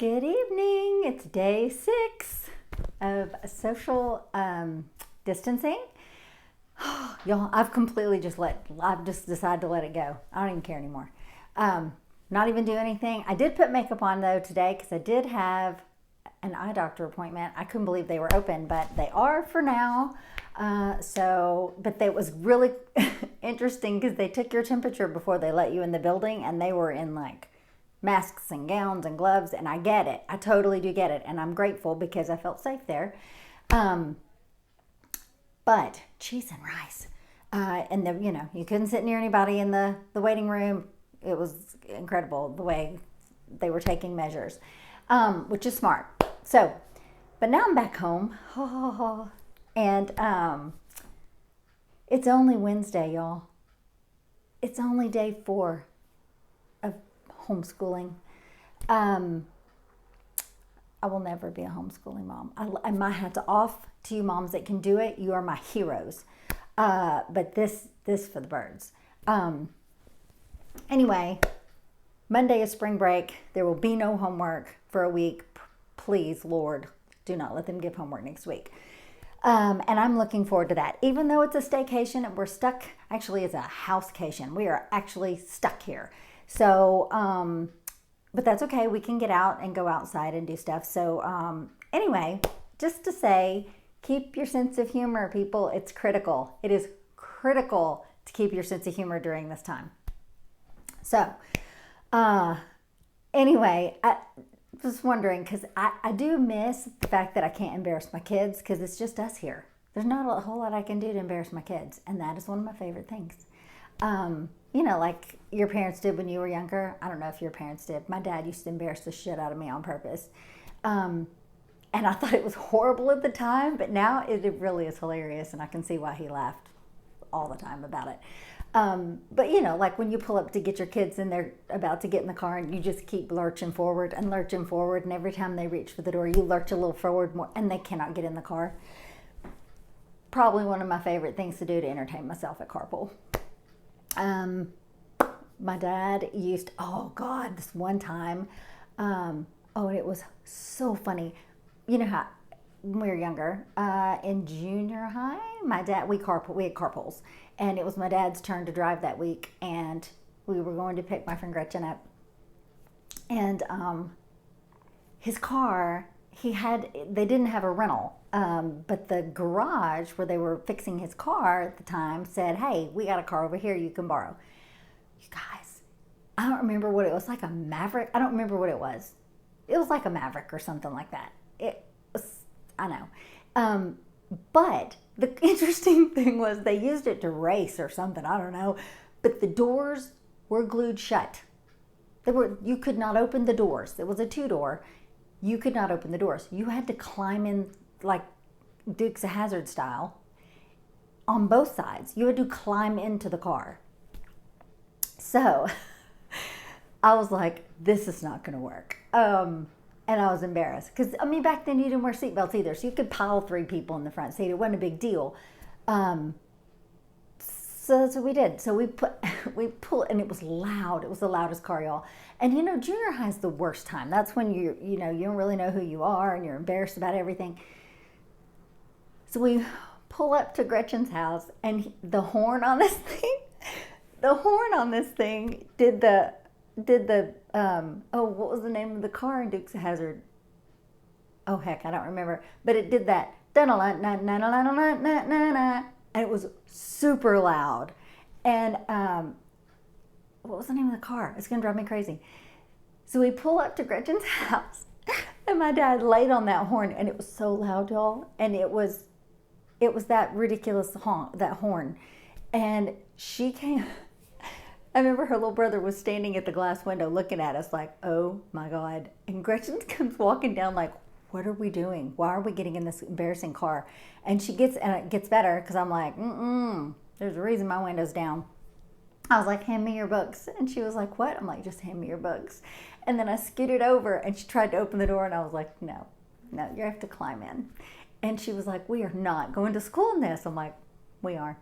Good evening. It's day 6 of social distancing. Y'all, I've just decided to let it go. I don't even care anymore. Not even do anything. I did put makeup on though today because I did have an eye doctor appointment. I couldn't believe they were open, but they are for now. But that was really interesting because they took your temperature before they let you in the building, and they were in like masks and gowns and gloves, and I get it. I totally do get it, and I'm grateful because I felt safe there. But cheese and rice, and you couldn't sit near anybody in the waiting room. It was incredible the way they were taking measures, which is smart. So, but now I'm back home, and it's only Wednesday, y'all. It's only day 4 of homeschooling. I will never be a homeschooling mom. My hat's off to you moms that can do it. You are my heroes. But this for the birds. Anyway, Monday is spring break. There will be no homework for a week. Please, Lord, do not let them give homework next week. And I'm looking forward to that. Even though it's a staycation and we're stuck, actually it's a housecation. We are actually stuck here. So, but that's okay. We can get out and go outside and do stuff. So, anyway, just to say, keep your sense of humor, people. It's critical. It is critical to keep your sense of humor during this time. So, anyway, I was wondering, because I do miss the fact that I can't embarrass my kids because it's just us here. There's not a whole lot I can do to embarrass my kids, and that is one of my favorite things. Like your parents did when you were younger. I don't know if your parents did. My dad used to embarrass the shit out of me on purpose. And I thought it was horrible at the time, but now it really is hilarious, and I can see why he laughed all the time about it. But like when you pull up to get your kids and they're about to get in the car and you just keep lurching forward, and every time they reach for the door, you lurch a little forward more and they cannot get in the car. Probably one of my favorite things to do to entertain myself at carpool. My dad used, this one time, and it was so funny. You know how when we were younger, in junior high, we had carpools, and it was my dad's turn to drive that week, and we were going to pick my friend Gretchen up, and his car, they didn't have a rental, but the garage where they were fixing his car at the time said, hey, we got a car over here you can borrow. You guys, I don't remember what it was, like a Maverick. I don't remember what it was. It was like a Maverick or something like that. I know. But the interesting thing was they used it to race or something. I don't know. But the doors were glued shut. You could not open the doors. It was a 2-door. You could not open the doors. You had to climb in like Dukes of Hazzard style on both sides. You had to climb into the car. So I was like, this is not going to work. And I was embarrassed because, back then you didn't wear seatbelts either. So you could pile 3 people in the front seat. It wasn't a big deal. So that's what we did. So we pulled, and it was loud. It was the loudest car, y'all. And junior high is the worst time. That's when you don't really know who you are and you're embarrassed about everything. So we pull up to Gretchen's house, and the horn on this thing did the what was the name of the car in Dukes of Hazzard? Oh heck, I don't remember. But it did that. And it was super loud. And what was the name of the car? It's gonna drive me crazy. So we pull up to Gretchen's house, and my dad laid on that horn, and it was so loud, y'all. And it was that ridiculous horn. And she came. I remember her little brother was standing at the glass window looking at us like, oh my God. And Gretchen comes walking down like, what are we doing? Why are we getting in this embarrassing car? And it gets better because I'm like, there's a reason my window's down. I was like, hand me your books. And she was like, what? I'm like, just hand me your books. And then I scooted over, and she tried to open the door, and I was like, no, you have to climb in. And she was like, we are not going to school in this. I'm like, we are.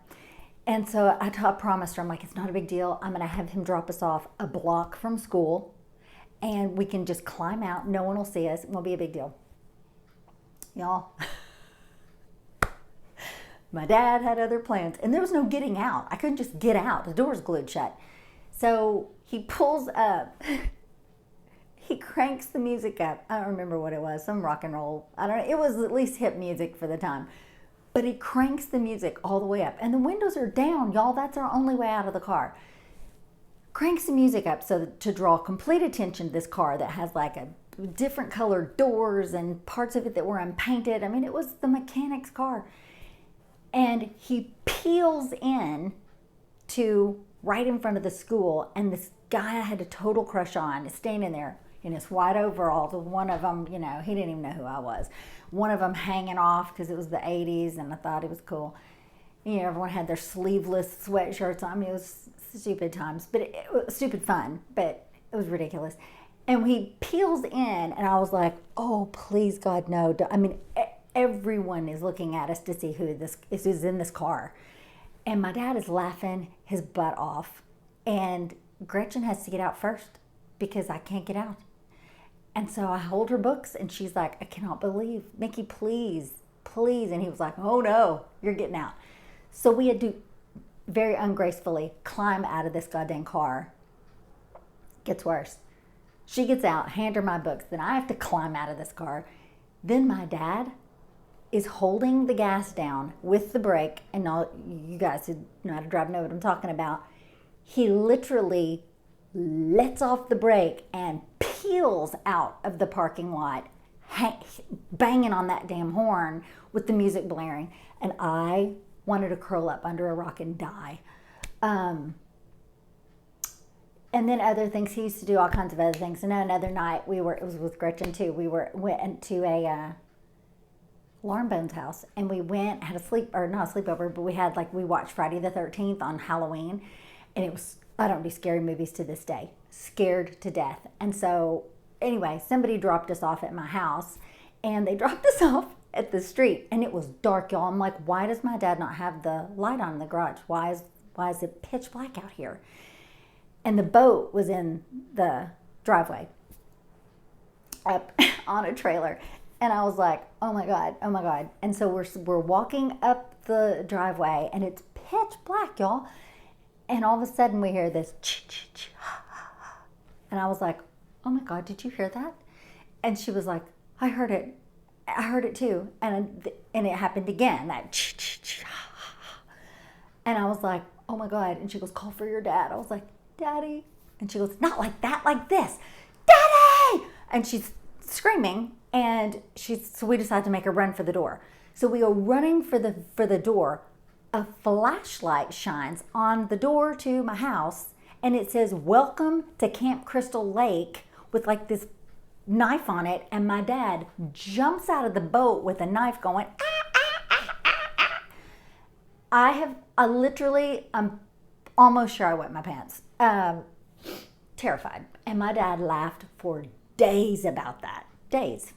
And so I promised her, I'm like, it's not a big deal. I'm going to have him drop us off a block from school. and we can just climb out. No one will see us. It won't be a big deal. Y'all, my dad had other plans, and there was no getting out. I couldn't just get out. The door's glued shut. So he pulls up. He cranks the music up. I don't remember what it was, some rock and roll. I don't know. It was at least hip music for the time. But he cranks the music all the way up. And the windows are down, y'all. That's our only way out of the car. Cranks the music up so to draw complete attention to this car that has like a different colored doors and parts of it that were unpainted. I mean, it was the mechanic's car. And he peels in to right in front of the school, and this guy I had a total crush on is standing there in his white overalls. One of them, you know, he didn't even know who I was. One of them hanging off because it was the 80s, and I thought it was cool. You know, everyone had their sleeveless sweatshirts on. I mean, it was stupid times, but it was stupid fun, but it was ridiculous. And he peels in, and I was like, oh, please, God, no. I mean, everyone is looking at us to see who's in this car. And my dad is laughing his butt off. And Gretchen has to get out first because I can't get out. And so I hold her books, and she's like, I cannot believe, Mickey, please, please. And he was like, oh no, you're getting out. So we had to very ungracefully climb out of this goddamn car. Gets worse. She gets out, hand her my books. Then I have to climb out of this car. Then my dad is holding the gas down with the brake, and all you guys who know how to drive know what I'm talking about. He literally lets off the brake and peels out of the parking lot, banging on that damn horn with the music blaring. And I wanted to curl up under a rock and die. And then other things, he used to do all kinds of other things. And then another night it was with Gretchen too. Went to a Larnbone's house, and we went, had not a sleepover, but we watched Friday the 13th on Halloween. And it was, I don't do scary movies to this day. Scared to death. And so, anyway, somebody dropped us off at my house, and they dropped us off at the street, and it was dark, y'all. I'm like, why does my dad not have the light on in the garage? Why is it pitch black out here? And the boat was in the driveway up on a trailer. And I was like, oh my God, oh my God. And so we're walking up the driveway, and it's pitch black, y'all. And all of a sudden we hear this, and I was like, oh my God, did you hear that? And she was like, I heard it too. And it happened again, that, and I was like, oh my God. And she goes, call for your dad. I was like, Daddy. And she goes, not like that, like this, Daddy. And she's screaming, and so we decide to make a run for the door. So we go running for the door. A flashlight shines on the door to my house, and it says, welcome to Camp Crystal Lake, with like this knife on it. And my dad jumps out of the boat with a knife going, I'm almost sure I wet my pants. Terrified. And my dad laughed for days about that. Days.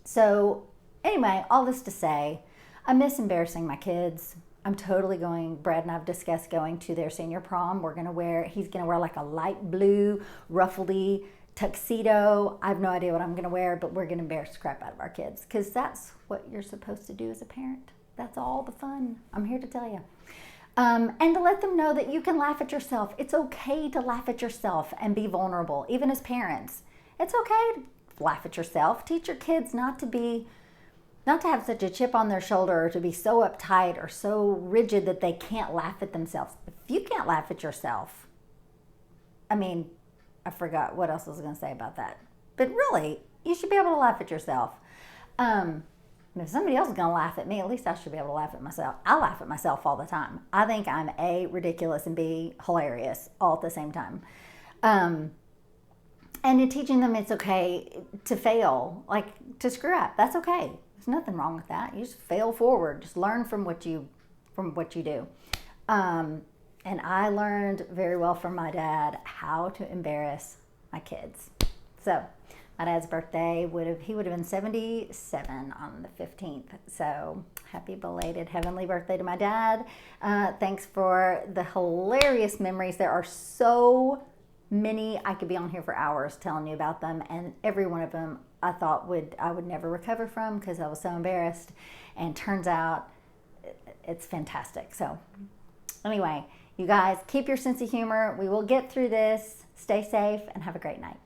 So anyway, all this to say, I miss embarrassing my kids. I'm totally going, Brad and I have discussed going to their senior prom. He's going to wear like a light blue, ruffledy tuxedo. I have no idea what I'm going to wear, but we're going to embarrass the crap out of our kids, because that's what you're supposed to do as a parent. That's all the fun. I'm here to tell you. And to let them know that you can laugh at yourself. It's okay to laugh at yourself and be vulnerable, even as parents. It's okay to laugh at yourself. Teach your kids not to have such a chip on their shoulder, or to be so uptight or so rigid that they can't laugh at themselves. If you can't laugh at yourself, I mean, I forgot what else I was going to say about that. But really, you should be able to laugh at yourself. If somebody else is going to laugh at me, at least I should be able to laugh at myself. I laugh at myself all the time. I think I'm A, ridiculous, and B, hilarious all at the same time. And in teaching them it's okay to fail, like to screw up. That's okay. There's nothing wrong with that. You just fail forward. Just learn from what you do. And I learned very well from my dad how to embarrass my kids. So my dad's birthday would have been 77 on the 15th. So happy belated heavenly birthday to my dad. Thanks for the hilarious memories. There are so many, I could be on here for hours telling you about them, and every one of them I thought I would never recover from because I was so embarrassed, and turns out it's fantastic. So anyway, you guys, keep your sense of humor. We will get through this. Stay safe and have a great night.